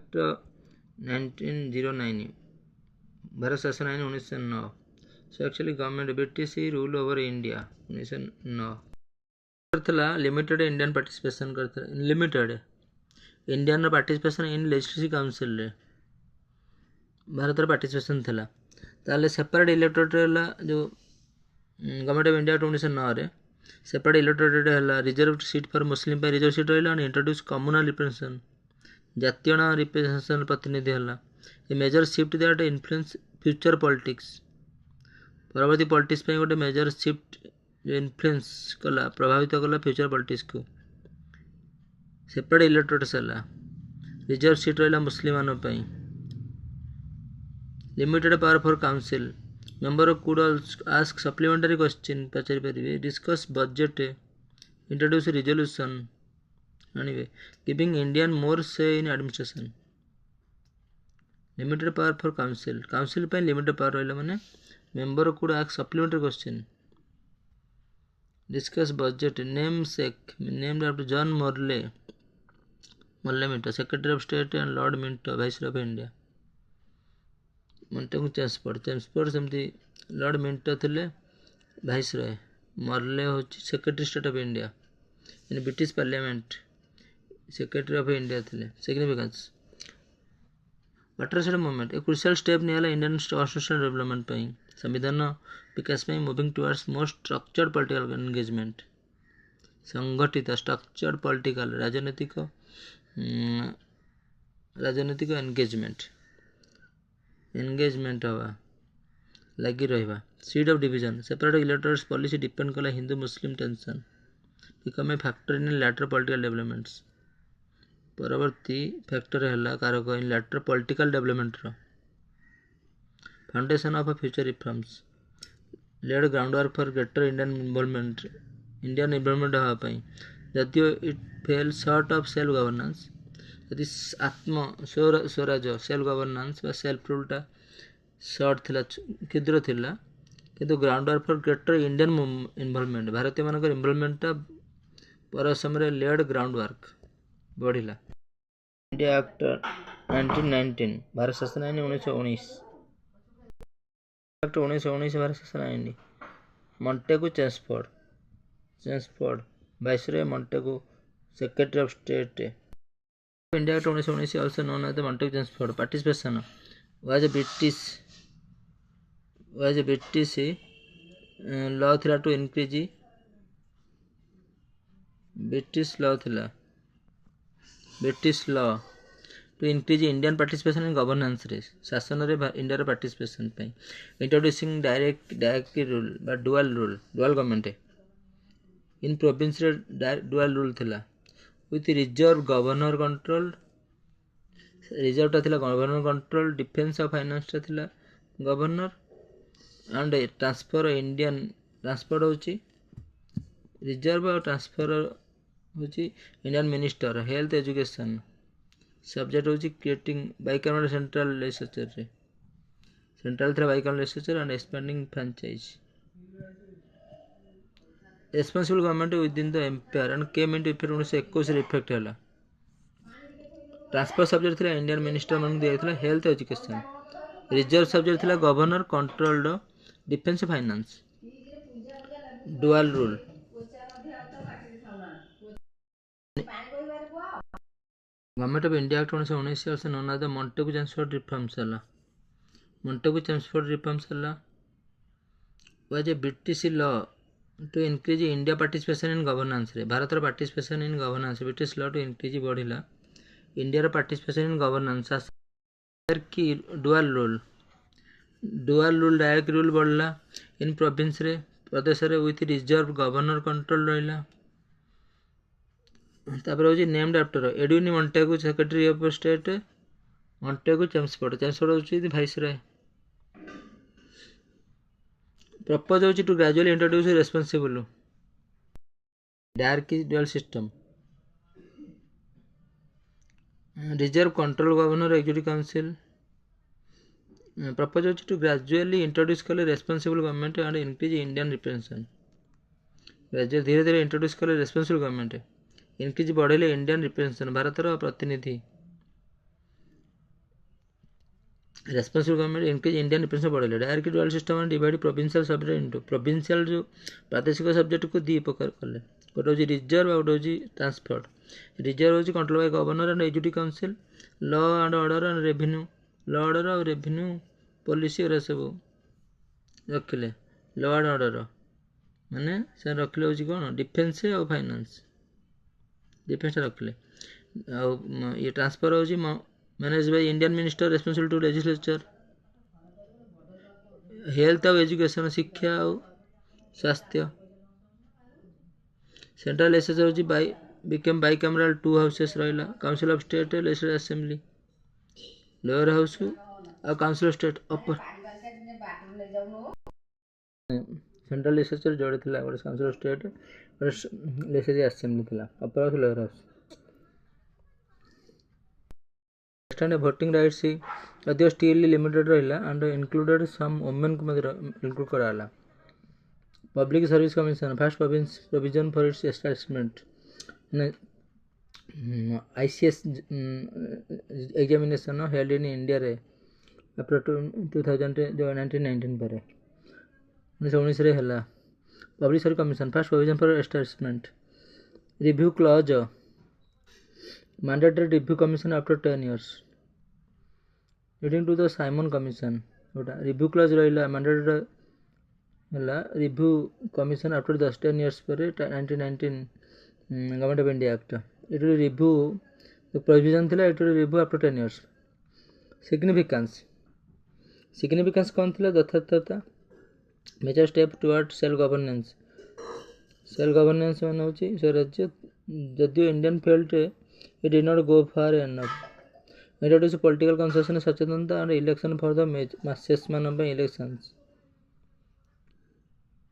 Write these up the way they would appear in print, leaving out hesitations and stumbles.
act 1909 Bharat शासन आईन 1909 so actually government British rule over India 1909 करथला लिमिटेड इंडियन पार्टिसिपेशन करथला limited Indian participation in legislative council रे Bharat participation थिला ताले सेपरेट इलेक्टोरेट हला जो गवर्नमेंट ऑफ इंडिया 1909 रे सेपरेट इलेक्टोरेट हला रिजर्व सीट फॉर मुस्लिम पे रिजर्व सीट रहला एंड इंट्रोड्यूस कम्युनल रिप्रेजेंटेशन जातीय रिप्रेजेंटेशन प्रतिनिधि हला a major shift that influence future politics परवर्ती पॉलिटिक्स पे गोटे मेजर शिफ्ट जो इन्फ्लुएंस कला प्रभावित कला फ्यूचर पॉलिटिक्स को सेपरेट इलेक्टोरेट हला रिजर्व सीट रहला मुस्लिम मान पई limited power for council member could ask supplementary question पचारि परिबे discuss budget introduce resolution anyway giving Indian more say in administration limited power for council पे limited power रहला माने member could ask supplementary question discuss budget named after John Morley Minto secretary of state and Lord Minto viceroy of India Minto transport सेमती Lord Minto थिले viceroy Morley होची secretary state of India in British parliament secretary of India थिले significance watershed movement a crucial step नियाला Indian constitutional development ପାଇଁ संविधान विकास ପାଇଁ moving towards more structured political engagement संगठित structured political राजनीतिक engagement हवा लगी रहबा seat of division separate electors policy depend कला Hindu Muslim tension become a factor in later political developments परवर्ती फैक्टर है कारक इन लैटर पॉलिटिकल डेवलपमेंट रो foundation of future reforms laid ground work for greater Indian involvement हवा पाई जदियो it fell short of self governance यदि आत्म स्वराज सेल्फ गवर्नेंस बा सेल्फ रूलटा शॉर्ट थिला क्षुद्र थिला किंतु ground work for greater Indian involvement भारतीय मानकर इन्वॉल्वमेंटटा पर समय laid ground work बढ़िला India act 1919 Bharat शासन आईन 1919 एक्ट 1919 भारत शासन आईन Montagu Chelmsford viceroy Montagu secretary of state India act 1919 also known as the Montagu Chelmsford participation was a British law थिला to increase British law to increase Indian participation in governance रे शासन रे India रे participation पे introducing direct rule बा dual government in province रे dual rule थिला with reserve governor control reserve ता थिला governor control defence of finance ता थिला गवर्नर एंड ट्रांसफर होची रिजर्व और ट्रांसफर होची Indian minister health education subject होची क्रिएटिंग बाइकैमरल सेंट्रल लेजिस्लेचर रे सेंट्रल थ्रा bicameral legislature and expanding franchise responsible government within the empire and came into effect 1921 रे effect हला transfer subject थिला Indian minister मन दिया थिला हेल्थ एजुकेशन रिजर्व सब्जेक्ट थिला governor controlled defence finance dual rule Government of India Act 1919 also known as the Montagu Chelmsford Reforms Montagu Chelmsford Reforms was a British law to increase India participation in governance रे भारत रा participation in governance British law to increase बढ़िला India रा participation in governance की dual rule direct rule बढ़ला in province रे प्रदेश रे with reserve governor control रहला तापर होची named after Edwin Montagu secretary of state Montagu Chelmsford होची वाइसरॉय प्रपोज होची to gradually introduce responsible direct dual system reserve control governor executive council propose होची to gradually introduce कले responsible government and increase Indian representation gradually धीरे धीरे introduce कले responsible government increase बढ़ेले Indian representation Bharat रो प्रतिनिधि responsible government increase Indian representation बढ़ेगा direct dual system divide provincial subject into provincial जो प्रादेशिक सब्जेक्ट को दी प्रकार कले गोटे हूँ रिजर्व और गोटे हूँ ट्रांसफर्ड रिजर्व हूँ control by governor and executive council law and order and revenue law order और रेवेन्यू पॉलिसी और सब रखिले लॉ एंड ऑर्डर माने से रखिले हूँ कौन डिफेन्स और फाइनेंस डिफेन्स रखिले ये ट्रांसफर हूँ manage by Indian minister responsible to legislature health और एजुकेशन शिक्षा और स्वास्थ्य सेंट्रल एसेस हूँ बिकेम बाइकामराल 2 हाउसेस रहा council of state legislative assembly lower house और council of state upper central legislature जोड़े थिला गोटे council of state legislative assembly थिला upper house lower house voting rights यदि स्टिल लिमिटेड रहा एंड इंक्लूडेड सम वुमेन को include कराला public service commission first provision for its establishment ICS examination held in India रे after 2000 जो 1919 पर 1919 रे हला public service commission first provision for establishment review clause mandatory review commission after 10 years leading to the Simon commission review clause रहा mandatory हला review commission after 10 years पर 1919 Govt of India Act it will review the provision थिला it will review after 10 years significance कौन थिला यथार्थता major step towards self governance मान होची स्वराज्य यदि Indian felt it did not go far enough introduce political consensus सचेतनता and election for the masses मान पे elections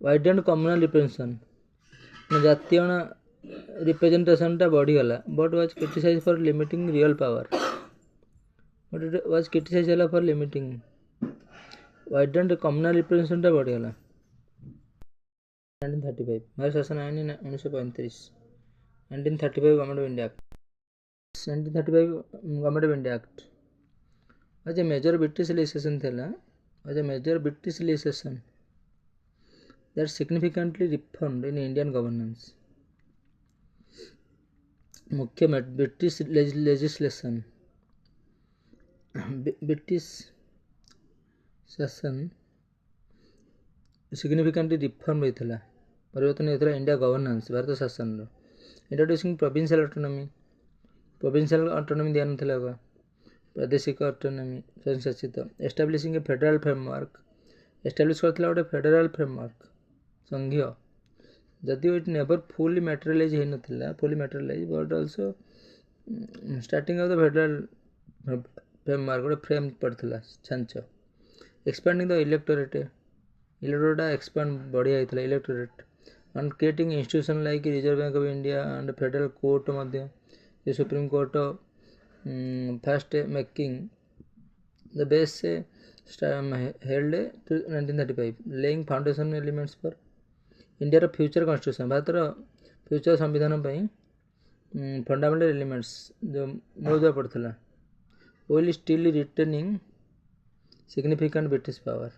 widened communal representation जातीय representation टा बढ़ी गला but was criticized for limiting real power widened communal representation टा बढ़ी गला 1935 भारत शासन आईन 1935 1935 government of India 1935 government of India act आज मेजर ब्रिटिश लेजिस्लेशन थिला आज major British legislation that significantly reformed in Indian governance मुख्य ब्रिटिश लेजिस्लेशन ब्रिटिश शासन सिग्निफिकेंटली रिफॉर्म होता परिवर्तन होता इंडिया गवर्नेंस भारत शासन इंट्रोड्यूसिंग प्रोविंशियल ऑटोनॉमी दिया नाला प्रादेशिक ऑटोनॉमी स्वयंशासित establishing a federal framework establish करथिला गोटे फेडरल फ्रेमवर्क संघीय जदिव इट नेवर फुली मैटेरियलाइज हो नथिला fully materialise but also starting of the federal framework गोटे फ्रेम पड़ता छांच एक्सपैंडिंग द इलेक्टोरेट एक्सपांड बढ़िया होता electorate and creating institution like reserve bank of India and federal court मध्य supreme court first making the base held 1935 laying foundation elements for India future constitution Bharat future संविधान fundamental elements जो मूलदुआ पड़ता will still retaining significant British power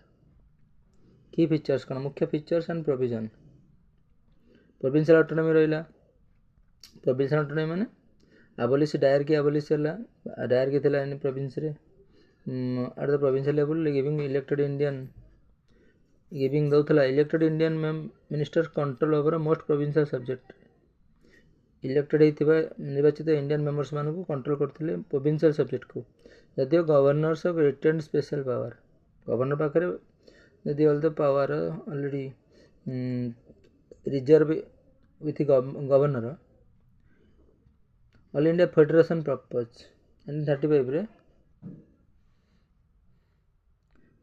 की features कौन मुख्य features and provision provincial autonomy रहा provincial autonomy माने abolish dyarchy abolish है dyarchy थिला इन प्रोविंस रे at the provincial level giving Daula elected Indian minister control over most provincial subject elected होता निर्वाचित इंडियन मेंबर्स मान को कंट्रोल करते प्रोविंशियल सब्जेक्ट को जदिव governors of retain special power governor पाखे यदि all the power already reserve with governor all India federation propose 1935 रे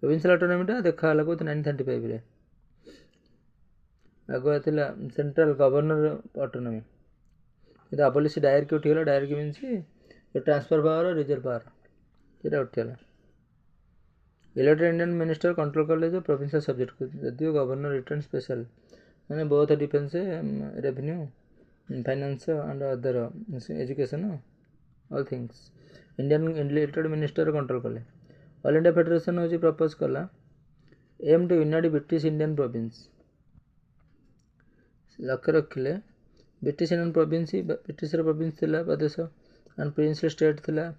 प्रोविंशियल ऑटोनॉमी टा देखा लगो 1935 रे आगो थिला सेंट्रल गवर्नर ऑटोनॉमी ये अबोलिश डायरकी उठीगला dyarchy means transfer power reserve power ये उठीगला इलेक्टेड इंडियन मिनिस्टर कंट्रोल कले जो प्रोविंशियल सब्जेक्ट को यदि गवर्नर रिटर्न स्पेशल मैंने बहुत defence revenue finance and other education all things Indian elected minister control कले ऑल इंडिया फेडरेशन हूँ प्रपोज कला aim to unite British Indian province लक्ष्य रखिले British Indian province British province थिला प्रदेश एंड प्रिंसली स्टेट थिला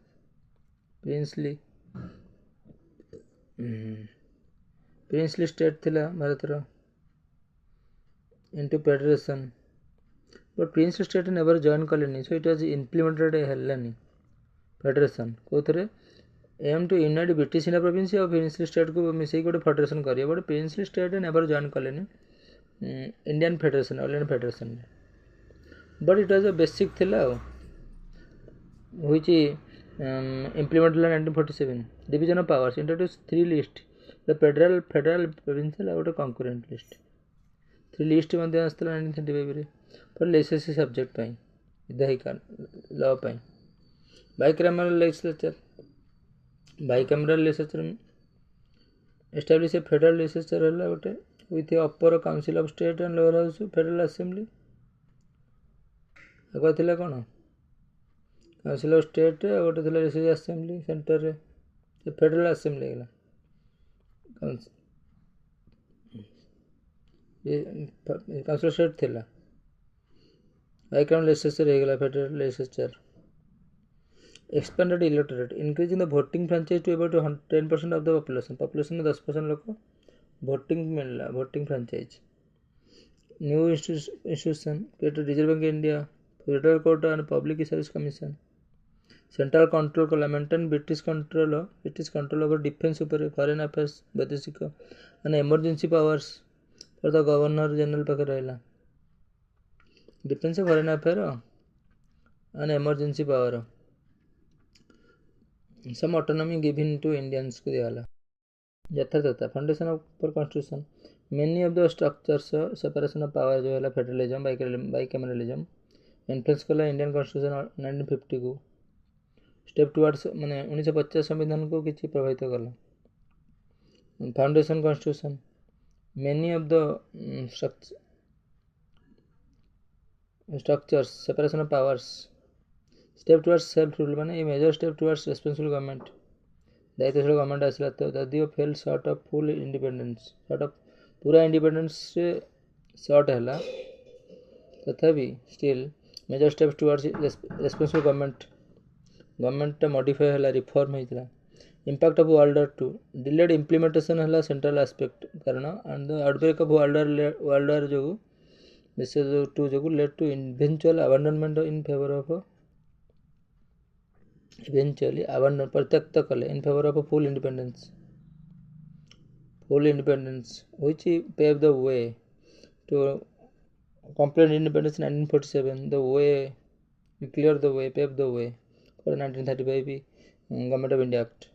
प्रिंसली स्टेट थिला Bharat into federation but prince state never joined colony so it was implemented hellani federation कोथरे aim to unite british india province और princely state को मिसई गोटे federation करिए but princely state never joined colony indian federation all indian federation but it was a basic थिला which implemented in 1947 division of powers introduced three list the federal provincial और concurrent list three list मध्य आसला 1935 पर लेसेसी subject विधायिका law bicameral legislature bicameral legislature establish a federal legislature है गोटे with upper council of state and lower house federal assembly आगे थिला कौन काउंसिल ऑफ स्टेट गोटे थिला लेजिस्लेटिव असेंबली सेंटर रे फेडरल असेंबली गला काउंसिल स्टेट थिला बाइकैमरल लेजिस्लेचर हो federal legislature expanded electorate increasing the voting franchise to about 10% of the population 10% लोक वोटिंग मिलला voting franchise new institution created reserve bank India federal court and public service commission central control कला maintain British control over defence ऊपर foreign affairs वैदेशिक and emergency powers for the governor general पाखे रहा defence foreign affair and emergency power some autonomy given to Indians को दिया यथार्थता foundation of for constitution many of the structures separation of power जो है federalism bicameralism influence कला Indian constitution 1950 को step towards माने 1950 संविधान को किसी प्रभावित कला foundation constitution many of the structures separation of powers step towards self rule माने major step towards responsible government दायित्वशील गवर्नमेंट आसला तो यदि fell short of full independence short of पूरा इंडिपेंडेंस से शॉर्ट है तथापि still major step towards responsible government modify है रिफॉर्म होता impact of world war 2 delayed implementation है सेंट्रल एस्पेक्ट कारण and the outbreak of world war जो विश्व टू जो led to eventual abandonment in favour of eventually abandon परित्यक्त कले in favour of full independence which pave the way to complete independence 1947 the way clear the way pave the way for 1935 government of India act